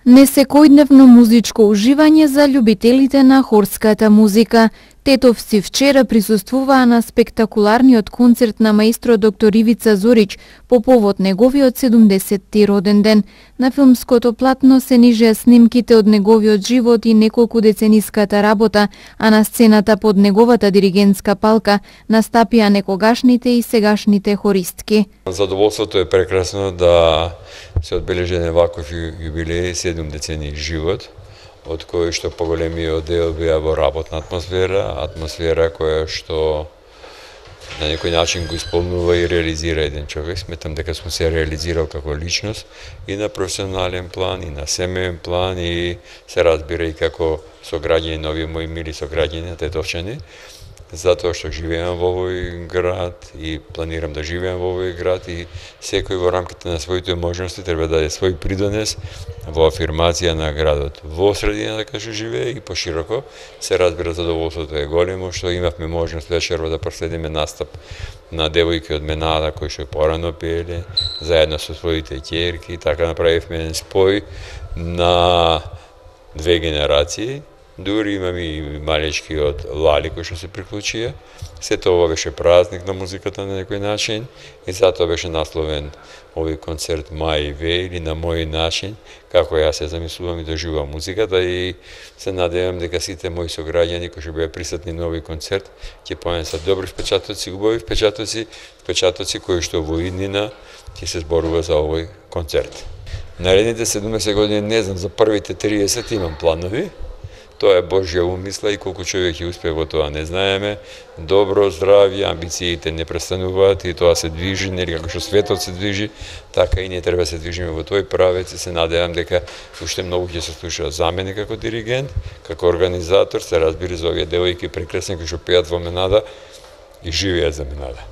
Несекојдневно музичко уживање за љубителите на хорската музика. Тетовци вчера присуствуваа на спектакуларниот концерт на маестро доктор Ивица Зориќ по повод неговиот 70-ти роден ден. На филмското платно се нижеа снимките од неговиот живот и неколку децениската работа, а на сцената под неговата диригентска палка настапија некогашните и сегашните хористки. Задоволството е прекрасно да се одбележи ваков јубилеј 7 децении живот, од кој што поголемиот дел беа во работна атмосфера која што на некој начин го исполнува и реализира еден човек. Сметам дека сум се реализирал како личност и на професионален план, и на семеен план, и се разбира и како сограѓани, нови мои мили сограѓани, тетовчани, затоа што живеам во овој град и планирам да живеам во овој град и секој во рамките на своите можности треба да даде свој придонес во афирмација на градот. Во средината кај што живее и пошироко, се разбира задоволството е големо што имавме можност вечерва да проследиме настап на девојки од Менада кои што порано пееле заедно со своите ќерки, така направивме еден спој на две генерации. Дури имаме и малечки од Лали кои што се приклучија. Сето ова беше празник на музиката на некој начин и затоа беше насловен овој концерт Мај Ве или на мој начин, како јас се замислувам и доживувам музиката и се надевам дека сите мои сограѓани кои што беа присутни на овој концерт ќе понесат добри впечатоци, убави впечатоци кои што во иднина ќе се зборува за овој концерт. Наредните 70 години не знам, за првите 30 имам планови. Тоа е Божја умисла и колку човек ќе успее во тоа не знаеме. Добро здравје, амбициите не престануваат и тоа се движи, нели како што светот се движи, така и ние треба да се движиме во тој правец и се надевам дека уште многу ќе се слуша за мене како диригент, како организатор, се разбира за овие девојки прекрасни кои што пеат во Менада и живеат за Менада.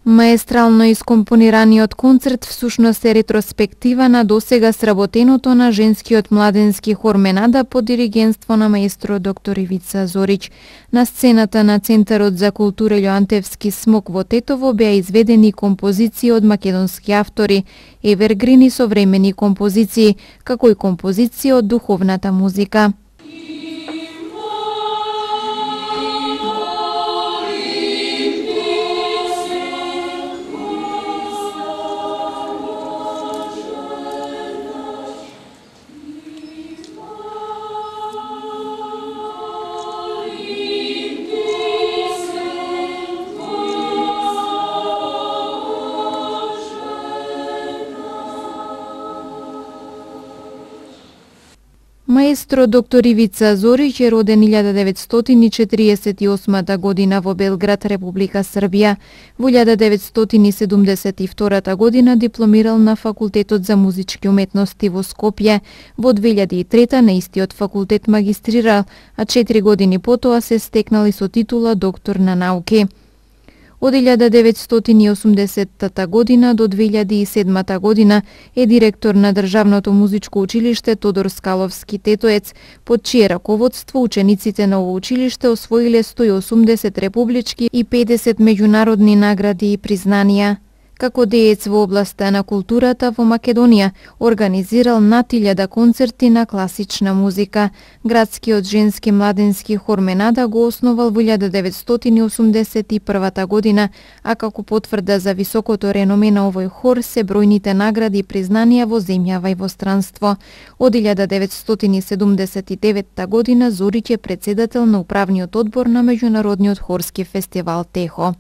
Маестрално искомпонираниот концерт всушност е ретроспектива на досега сработеното на женскиот младенски хор Менада под диригентство на маестро доктор Ивица Зориќ. На сцената на Центарот за култура Илјоантевски смок во Тетово беа изведени композиции од македонски автори, евергрини современи композиции, како и композиции од духовната музика. Маестро доктор Ивица Зориќ е роден 1948 година во Белград, Република Србија. Во 1972 година дипломирал на Факултетот за музички уметности во Скопје. Во 2003 на истиот факултет магистрирал, а 4 години потоа се стекнал и со титула доктор на науки. Од 1980 година до 2007 година е директор на Државното музичко училиште Тодор Скаловски Тетоец, под чие раководство учениците на ово училиште освоиле 180 републички и 50 меѓународни награди и признанија. Како деец во областа на културата во Македонија, организирал над 1000 концерти на класична музика. Градскиот женски младенски хор Менада го основал во 1981 година, а како потврда за високото реноме на овој хор се бројните награди и признанија во земјава и во странство. Од 1979 година Зориќ е председател на управниот одбор на меѓународниот хорски фестивал Техо.